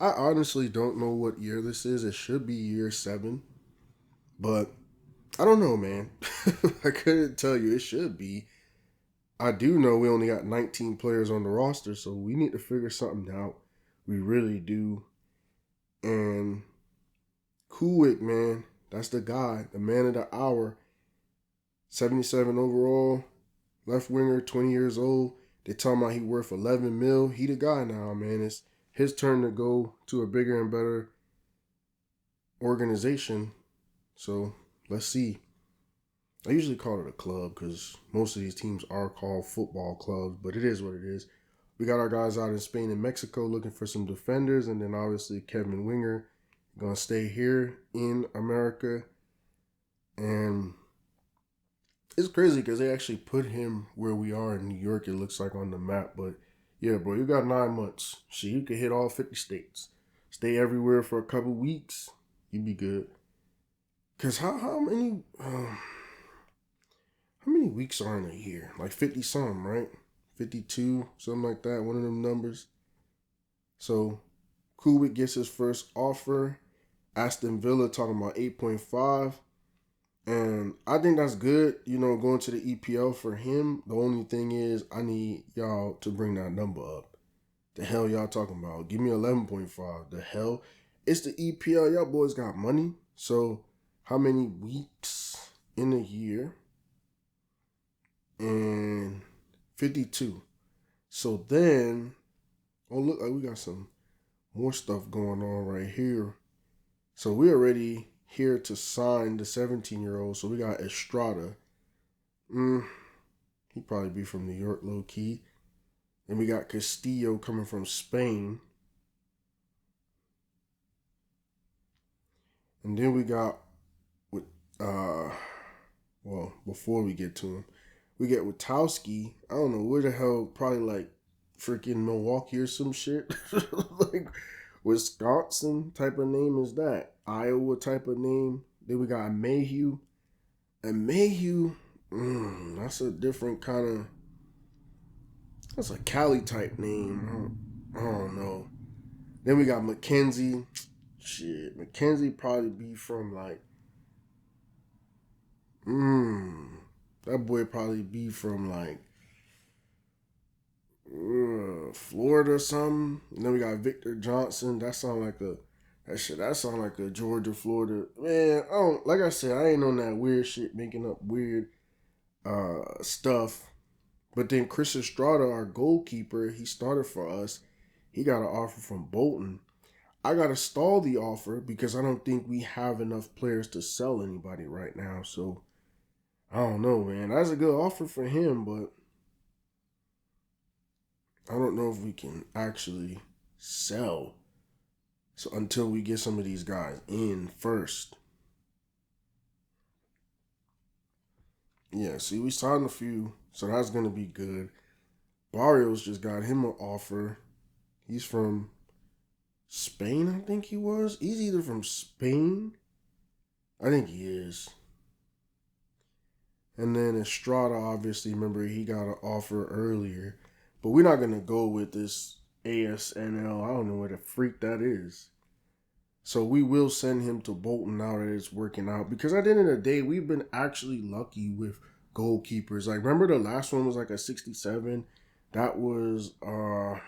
I honestly don't know what year this is. It should be year 7, but I don't know, man. I couldn't tell you. It should be. I do know we only got 19 players on the roster, so we need to figure something out. We really do. And Kulik, man, that's the guy, the man of the hour. 77 overall, left winger, 20 years old. They talking about he worth 11 mil. He the guy now, man. It's his turn to go to a bigger and better organization. So let's see. I usually call it a club because most of these teams are called football clubs, but it is what it is. We got our guys out in Spain and Mexico looking for some defenders, and then obviously Kevin Winger gonna stay here in America. And it's crazy because they actually put him where we are in New York, it looks like on the map. But yeah, bro, you got 9 months. So you can hit all 50 states. Stay everywhere for a couple weeks. You'd be good. Because how many weeks are in a year? Like 50 something, right? 52, something like that. One of them numbers. So Kulik gets his first offer. Aston Villa talking about 8.5. And I think that's good, going to the EPL for him. The only thing is I need y'all to bring that number up. The hell y'all talking about? Give me 11.5. The hell? It's the EPL. Y'all boys got money. So how many weeks in a year? And 52. So then, oh look, we got some more stuff going on right here. So we already here to sign the 17-year-old. So we got Estrada. He'd probably be from New York, low key. And we got Castillo coming from Spain. And then we got with before we get to him, we get Witowski. I don't know where the hell, probably like freaking Milwaukee or some shit. Like Wisconsin type of name is that. Iowa type of name. Then we got Mayhew. And Mayhew, that's a different kind of, that's a Cali type name. I don't know. Then we got Mackenzie. Shit, Mackenzie probably be from like, that boy probably be from like Florida or something. And then we got Victor Johnson. That sound like a Georgia, Florida. Man, I don't, like I said, I ain't on that weird shit, making up weird stuff. But then Chris Estrada, our goalkeeper, he started for us. He got an offer from Bolton. I gotta stall the offer because I don't think we have enough players to sell anybody right now. So I don't know, man. That's a good offer for him, but I don't know if we can actually sell. So until we get some of these guys in first. Yeah, see, we signed a few, so that's gonna be good. Barrios just got him an offer. He's from Spain, I think he was. He's either from Spain. I think he is. And then Estrada, obviously, remember he got an offer earlier. But we're not going to go with this ASNL. I don't know what the freak that is. So we will send him to Bolton now that it's working out. Because at the end of the day, we've been actually lucky with goalkeepers. Like, remember the last one was like a 67? That was, I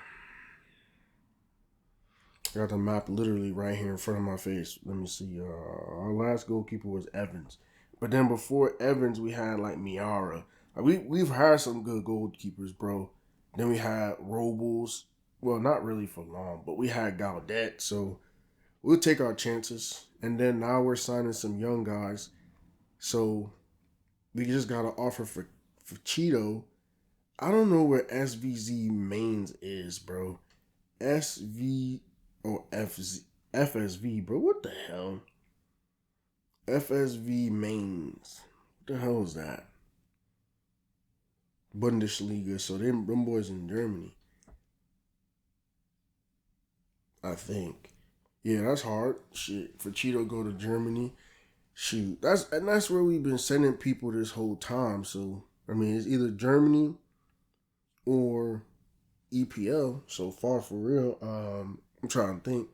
got the map literally right here in front of my face. Let me see. Our last goalkeeper was Evans. But then before Evans, we had like Miara. We've had some good goalkeepers, bro. Then we had Robles. Well, not really for long, but we had Gaudet. So we'll take our chances. And then now we're signing some young guys. So we just got an offer for Cheeto. I don't know where SVZ Mains is, bro. SV or FSV, bro. What the hell? FSV Mains. What the hell is that? Bundesliga. So them boys in Germany. I think. Yeah, that's hard. Shit. For Cheeto go to Germany. Shoot. That's where we've been sending people this whole time. So I mean it's either Germany or EPL so far for real. I'm trying to think.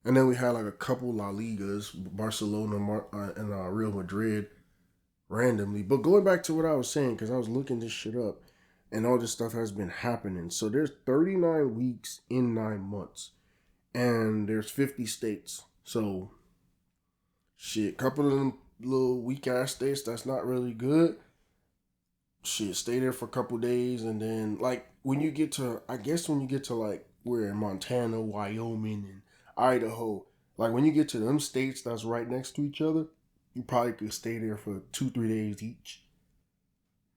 And then we had like a couple La Ligas, Barcelona and Real Madrid randomly. But going back to what I was saying, because I was looking this shit up, and all this stuff has been happening. So there's 39 weeks in 9 months, and there's 50 states. So shit, couple of them little weak ass states that's not really good. Shit, stay there for a couple days, and then like when you get to, I guess when you get to like we're in Montana, Wyoming, and Idaho, like when you get to them states that's right next to each other, you probably could stay there for 2 3 days each,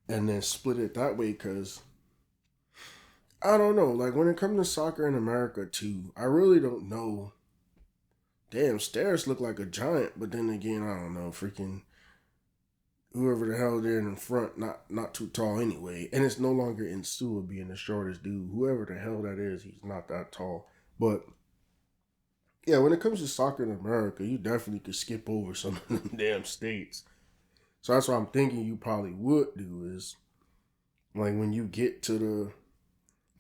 and then split it that way. Cause I don't know, like when it comes to soccer in America too, I really don't know. Damn, Stairs look like a giant, but then again, I don't know, freaking whoever the hell there in the front, not too tall anyway. And it's no longer Insua being the shortest dude. Whoever the hell that is, he's not that tall. But yeah, when it comes to soccer in America, you definitely could skip over some of them damn states. So that's what I'm thinking you probably would do is like when you get to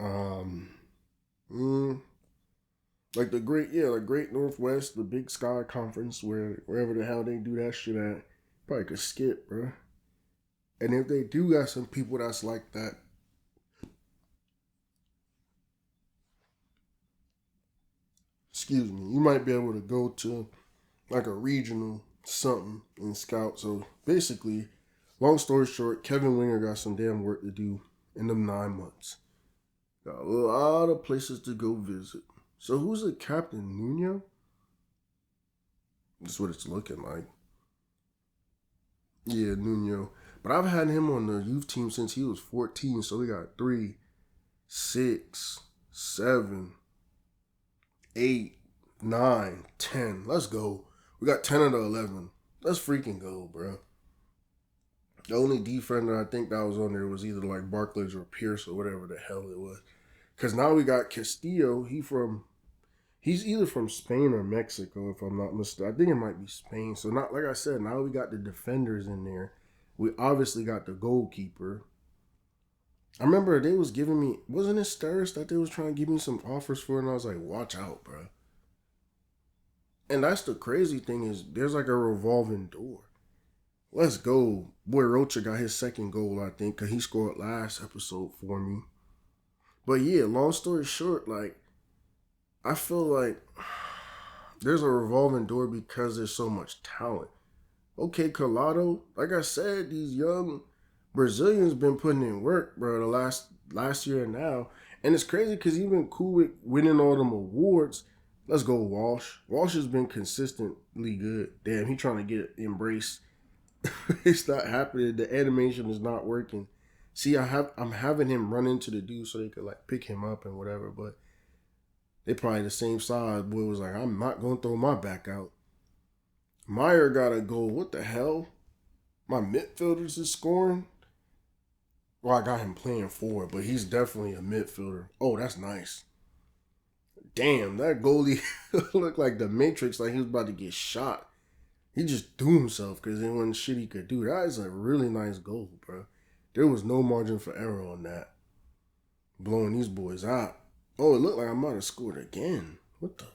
the mm, like the Great Northwest, the Big Sky Conference, wherever the hell they do that shit at, probably could skip, bro. And if they do got some people that's like that, excuse me, you might be able to go to like a regional something and scout. So basically, long story short, Kevin Winger got some damn work to do in them 9 months. Got a lot of places to go visit. So who's the captain? Nuno? That's what it's looking like. Yeah, Nuno. But I've had him on the youth team since he was 14. So we got 3, 6, 7, 8, 9, 10. Let's go. We got 10 of the 11. Let's freaking go, bro. The only defender I think that was on there was either like Barclays or Pierce or whatever the hell it was. Because now we got Castillo. He's either from Spain or Mexico, if I'm not mistaken. I think it might be Spain. So not like I said, now we got the defenders in there. We obviously got the goalkeeper. I remember they was giving me, wasn't it Sturris that they was trying to give me some offers for, and I was like, watch out, bro. And that's the crazy thing is there's like a revolving door. Let's go. Boy Rocha got his second goal, I think, because he scored last episode for me. But yeah, long story short, like, I feel like there's a revolving door because there's so much talent. Okay, Colado, like I said, these young Brazilians been putting in work, bro, the last year and now. And it's crazy because even cool with winning all them awards. Let's go, Walsh. Walsh has been consistently good. Damn, he trying to get embraced. It's not happening. The animation is not working. See, I'm having him run into the dude so they could like pick him up and whatever, but they probably the same size. Boy was like, I'm not gonna throw my back out. Meyer got a goal. What the hell? My midfielders is scoring. Well, I got him playing forward, but he's definitely a midfielder. Oh, that's nice. Damn, that goalie looked like the Matrix, like he was about to get shot. He just threw himself because there wasn't shit he could do. That is a really nice goal, bro. There was no margin for error on that. Blowing these boys out. Oh, it looked like I might have scored again. What the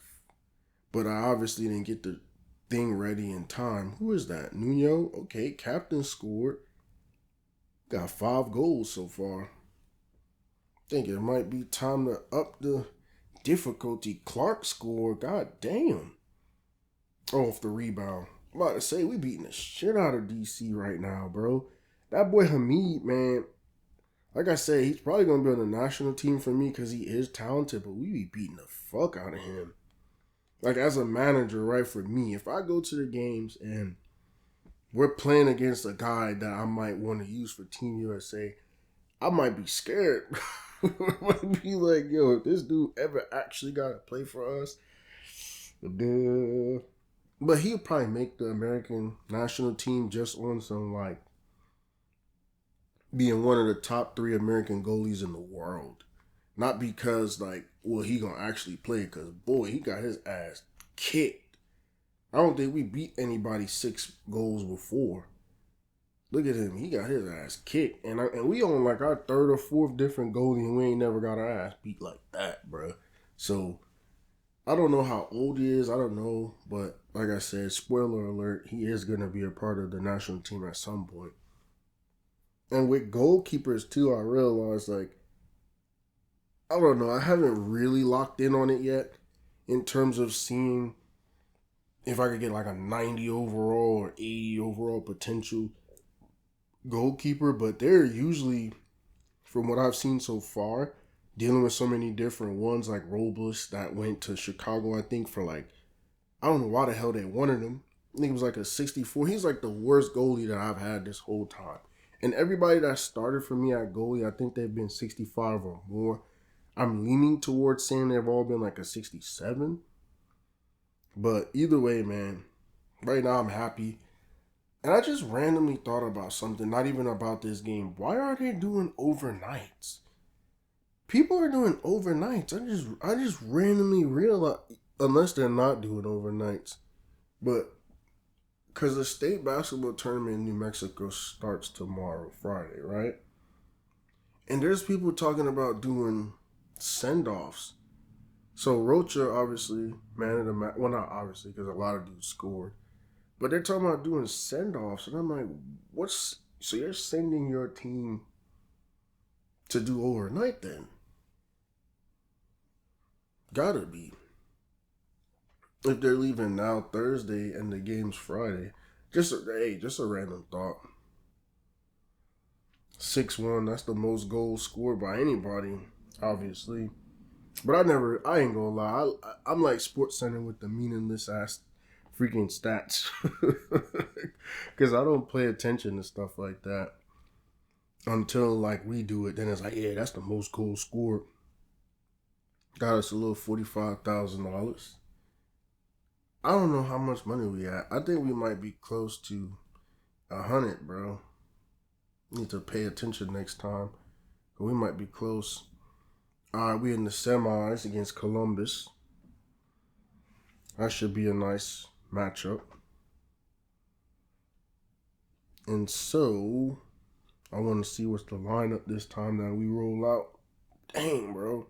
But I obviously didn't get the thing ready in time. Who is that? Nuno? Okay, captain scored. Got 5 goals so far. Think it might be time to up the difficulty. Clark scored. God damn. Oh, off the rebound. I'm about to say, we beating the shit out of DC right now, bro. That boy Hamid, man. Like I said, he's probably going to be on the national team for me because he is talented, but we be beating the fuck out of him. Like, as a manager, right, for me, if I go to the games and we're playing against a guy that I might want to use for Team USA, I might be scared. I might be like, yo, if this dude ever actually got to play for us, duh. But he'll probably make the American national team just on some, like, being one of the top 3 American goalies in the world. Not because, like, well, he gonna actually play, because, boy, he got his ass kicked. I don't think we beat anybody 6 goals before. Look at him. He got his ass kicked. And we on, like, our 3rd or 4th different goalie, and we ain't never got our ass beat like that, bro. So, I don't know how old he is. I don't know, but like I said, spoiler alert, he is gonna be a part of the national team at some point. And with goalkeepers too, I realized like I don't know. I haven't really locked in on it yet in terms of seeing if I could get like a 90 overall or 80 overall potential goalkeeper, but they're usually, from what I've seen so far, dealing with so many different ones like Robles that went to Chicago, I think, for like, I don't know why the hell they wanted him. I think it was like a 64. He's like the worst goalie that I've had this whole time. And everybody that started for me at goalie, I think they've been 65 or more. I'm leaning towards saying they've all been like a 67. But either way, man, right now I'm happy. And I just randomly thought about something, not even about this game. Why are they doing overnights? People are doing overnights. I just randomly realized, unless they're not doing overnights, but because the state basketball tournament in New Mexico starts tomorrow, Friday, right? And there's people talking about doing send offs. So Rocha obviously man of the match. Well, not obviously because a lot of dudes scored, but they're talking about doing send offs, and I'm like, what's so you're sending your team to do overnight then? Gotta be. If they're leaving now Thursday and the game's Friday. Just a random thought. 6-1, that's the most goals scored by anybody, obviously. But I ain't gonna lie, I'm like Sports Center with the meaningless ass freaking stats. Because I don't pay attention to stuff like that until like we do it. Then it's like, yeah, that's the most goals scored. Got us a little $45,000. I don't know how much money we at. I think we might be close to 100, bro. Need to pay attention next time. We might be close. All right, we in the semis against Columbus. That should be a nice matchup. And so, I want to see what's the lineup this time that we roll out. Dang, bro.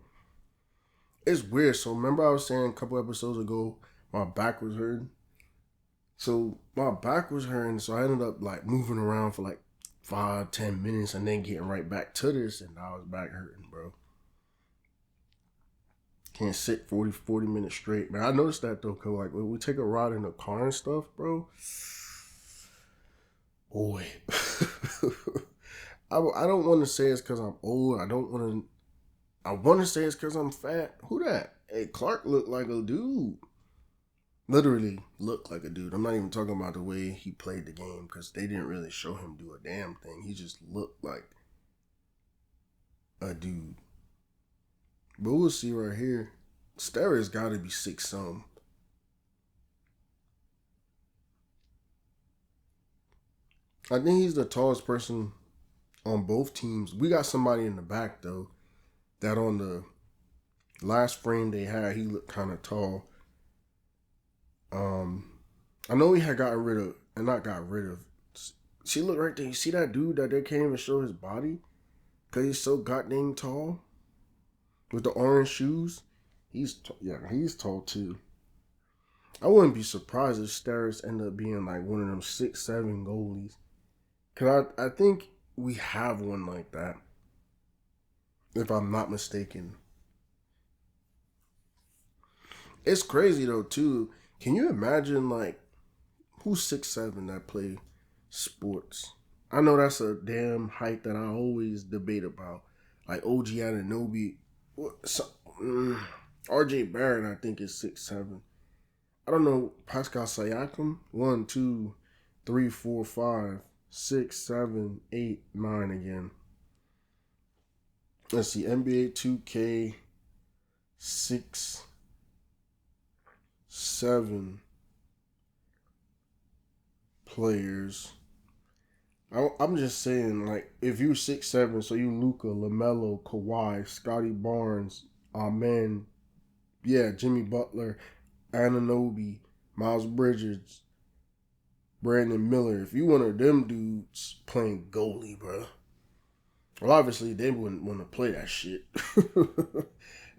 It's weird. So, remember I was saying a couple episodes ago, my back was hurting? So, my back was hurting, so I ended up like moving around for like 5-10 minutes and then getting right back to this, and I was back hurting, bro. Can't sit 40 minutes straight, man. I noticed that though, cause like when we take a ride in the car and stuff, bro. Boy, I don't want to say it's cause I'm old. I want to say it's cause I'm fat. Who that? Hey, Clark looked like a dude. Literally looked like a dude. I'm not even talking about the way he played the game, because they didn't really show him do a damn thing. He just looked like a dude. But we'll see right here. Starrett's got to be 6 some. I think he's the tallest person on both teams. We got somebody in the back though that on the last frame they had, he looked kind of tall. I know he had gotten rid of, and not got rid of. See, look right there. You see that dude that they can't even show his body because he's so goddamn tall with the orange shoes. He's tall too. I wouldn't be surprised if Starris ended up being like one of them 6'7" goalies. Cause I think we have one like that, if I'm not mistaken. It's crazy though too. Can you imagine like who's 6'7" that play sports? I know that's a damn height that I always debate about. Like OG Anunoby, RJ Barrett I think is 6'7". I don't know, Pascal Siakam, 1, 2, 3, 4, 5, 6, 7, 8, 9 again. Let's see, NBA 2K 6, 7 players. I'm just saying, like, if you're 6'7", so you Luka, LaMelo, Kawhi, Scotty Barnes, Amen, yeah, Jimmy Butler, Anunoby, Miles Bridges, Brandon Miller. If you one of them dudes playing goalie, bro. Well, obviously they wouldn't want to play that shit.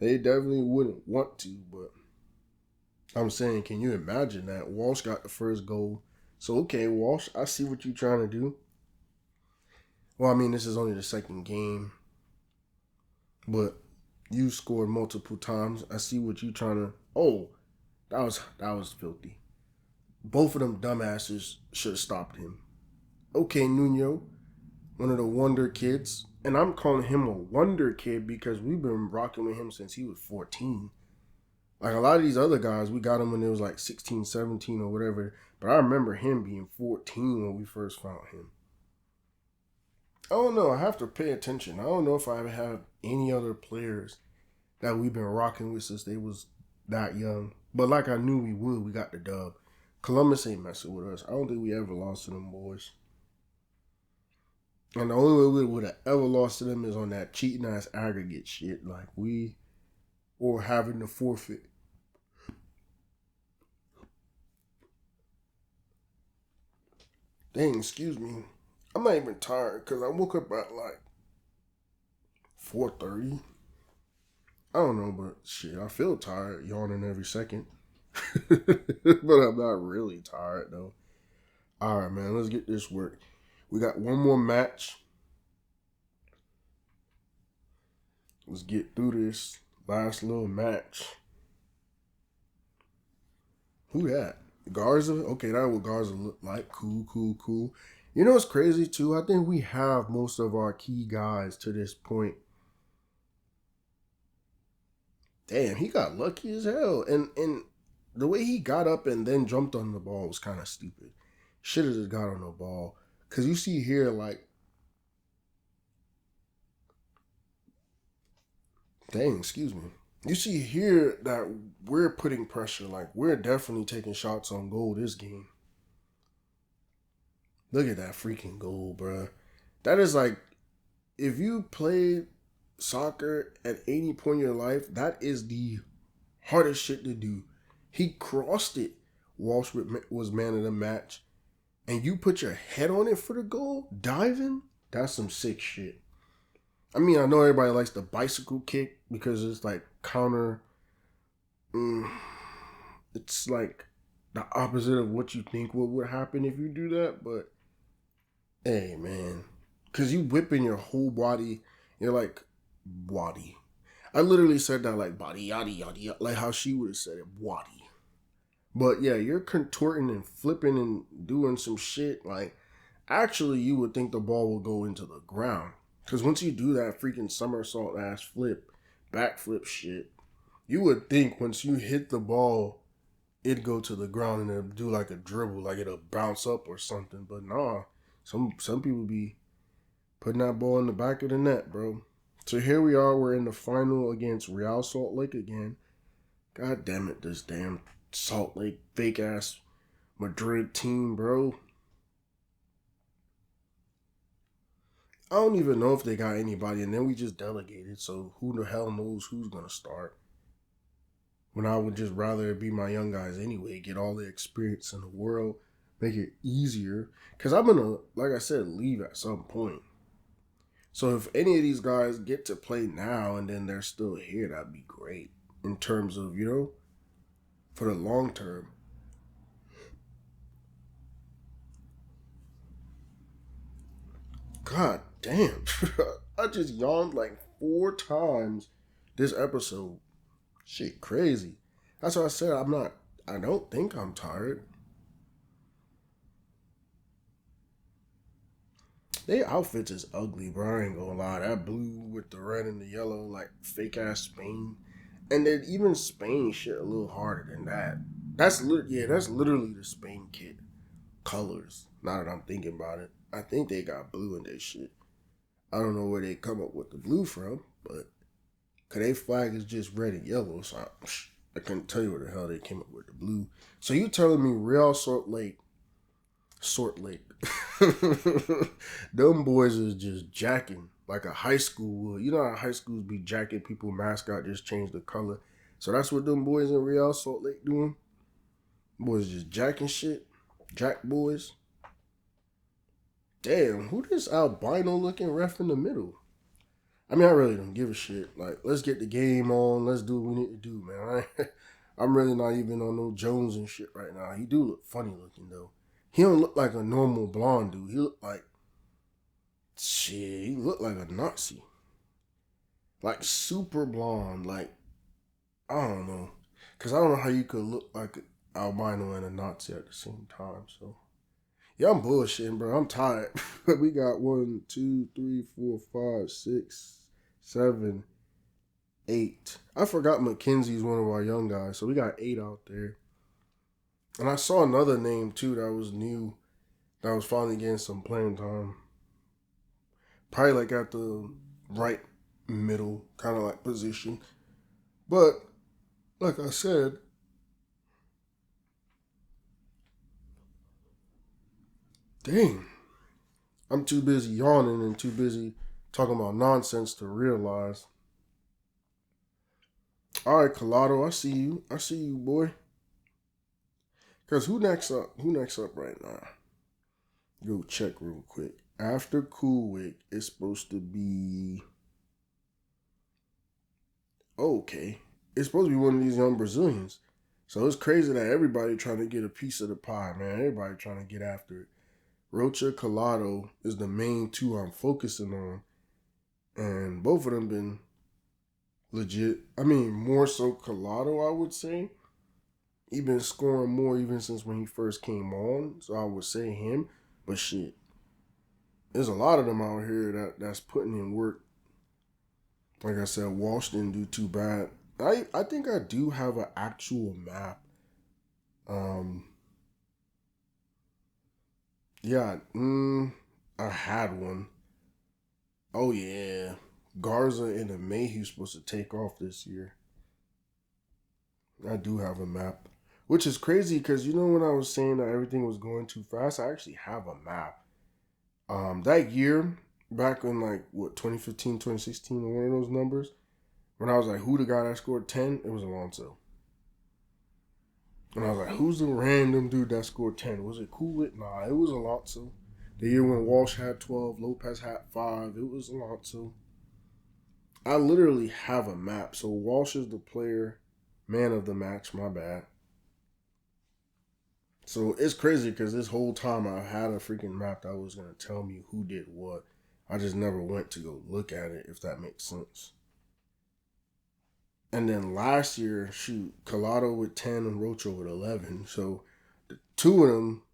They definitely wouldn't want to, but I'm saying, can you imagine that? Walsh got the first goal. So, okay, Walsh, I see what you're trying to do. Well, I mean, this is only the second game, but you scored multiple times. I see what you're trying to. Oh, that was filthy. Both of them dumbasses should have stopped him. Okay, Nuno, one of the wonder kids, and I'm calling him a wonder kid because we've been rocking with him since he was 14. Like a lot of these other guys, we got him when it was like 16, 17 or whatever. But I remember him being 14 when we first found him. I don't know. I have to pay attention. I don't know if I have any other players that we've been rocking with since they was that young. But like I knew we would, we got the dub. Columbus ain't messing with us. I don't think we ever lost to them boys. And the only way we would have ever lost to them is on that cheating ass aggregate shit. Like we or having to forfeit. Dang, excuse me. I'm not even tired because I woke up at like 4:30. I don't know, but shit, I feel tired, yawning every second. But I'm not really tired though. All right, man, let's get this work. We got one more match. Let's get through this last little match. Who that? Garza? Okay, that's what Garza looked like. Cool, cool, cool. You know what's crazy too? I think we have most of our key guys to this point. Damn, he got lucky as hell. And the way he got up and then jumped on the ball was kind of stupid. Should have just got on the ball. Cause you see here, like, dang, excuse me. You see here that we're putting pressure. Like, we're definitely taking shots on goal this game. Look at that freaking goal, bruh. That is like, if you played soccer at any point in your life, that is the hardest shit to do. He crossed it. Walsh was man of the match. And you put your head on it for the goal, diving? That's some sick shit. I mean, I know everybody likes the bicycle kick because it's like counter. It's like the opposite of what you think would happen if you do that. But hey, man, because you whipping your whole body, you're like body. I literally said that like body yada yada yada, like how she would have said it, body. But yeah, you're contorting and flipping and doing some shit. Like actually, you would think the ball will go into the ground. Because once you do that freaking somersault ass flip, backflip shit, you would think once you hit the ball, it'd go to the ground and it'll do like a dribble, like it'll bounce up or something. But nah, some people be putting that ball in the back of the net, bro. So here we are, we're in the final against Real Salt Lake again. God damn it, this damn Salt Lake fake ass Madrid team, bro. I don't even know if they got anybody, and then we just delegated, so who the hell knows who's going to start? When I would just rather be my young guys anyway, get all the experience in the world, make it easier. Because I'm going to, like I said, leave at some point. So if any of these guys get to play now and then they're still here, that'd be great. In terms of, for the long term. God damn. I just yawned like 4 times this episode. Shit, crazy. That's why I said I don't think I'm tired. They outfits is ugly, bro. I ain't gonna lie. That blue with the red and the yellow, like fake ass Spain. And then even Spain shit a little harder than that. That's literally the Spain kit colors. Now that I'm thinking about it, I think they got blue in their shit. I don't know where they come up with the blue from, but cause they flag is just red and yellow, so I couldn't tell you where the hell they came up with the blue. So you telling me Real Salt Lake, them boys is just jacking like a high school would. You know how high schools be jacking people mascot, just change the color. So that's what them boys in Real Salt Lake doing. Boys just jacking shit, jack boys. Damn, who this albino looking ref in the middle? I mean, I really don't give a shit. Like, let's get the game on. Let's do what we need to do, man. I'm really not even on no Jones and shit right now. He do look funny looking though. He don't look like a normal blonde dude. He look like shit. He look like a Nazi, like super blonde. Like I don't know, cause I don't know how you could look like an albino and a Nazi at the same time. So yeah, I'm bullshitting, bro. I'm tired. We got 1, 2, 3, 4, 5, 6, 7, 8. I forgot Mackenzie's one of our young guys, so we got 8 out there. And I saw another name too that was new, that was finally getting some playing time. Probably like at the right middle kind of like position. But like I said, dang, I'm too busy yawning and too busy talking about nonsense to realize. All right, Collado, I see you. I see you, boy. Cause who next up? Who next up right now? Go check real quick. After Coolwick, it's supposed to be okay. It's supposed to be one of these young Brazilians. So it's crazy that everybody trying to get a piece of the pie, man. Everybody trying to get after it. Rocha Collado is the main two I'm focusing on. And both of them been legit. I mean, more so Collado, I would say. He been scoring more even since when he first came on. So I would say him. But shit, there's a lot of them out here that's putting in work. Like I said, Walsh didn't do too bad. I think I do have an actual map. Yeah, I had one. Oh yeah, Garza and the Mayhew supposed to take off this year. I do have a map, which is crazy because you know when I was saying that everything was going too fast, I actually have a map. That year, back in like what 2015, 2016, or one of those numbers, when I was like, who the guy that scored 10? It was Alonso. And I was like, who's the random dude that scored 10? Was it Coolwick? Nah, it was Alonso. The year when Walsh had 12, Lopez had 5, it was Alonso. I literally have a map. So Walsh is the player, man of the match, my bad. So it's crazy because this whole time I had a freaking map that was going to tell me who did what. I just never went to go look at it, if that makes sense. And then last year, shoot, Collado with 10 and Rocha with 11. So the two of them,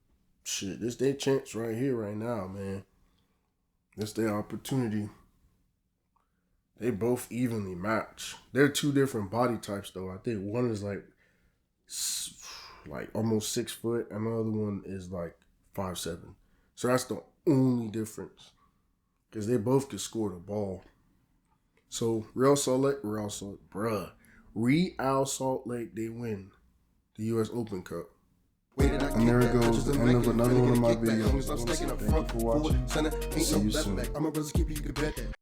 shit, this their chance right here, right now, man. This their opportunity. They both evenly match. They're two different body types, though. I think one is like almost 6 foot, and the other one is like 5'7". So that's the only difference. Because they both could score the ball. So Real Salt Lake, Real Salt Lake, they win the U.S. Open Cup. And there it goes, the end of another one of my videos. Thank you for watching. See you soon.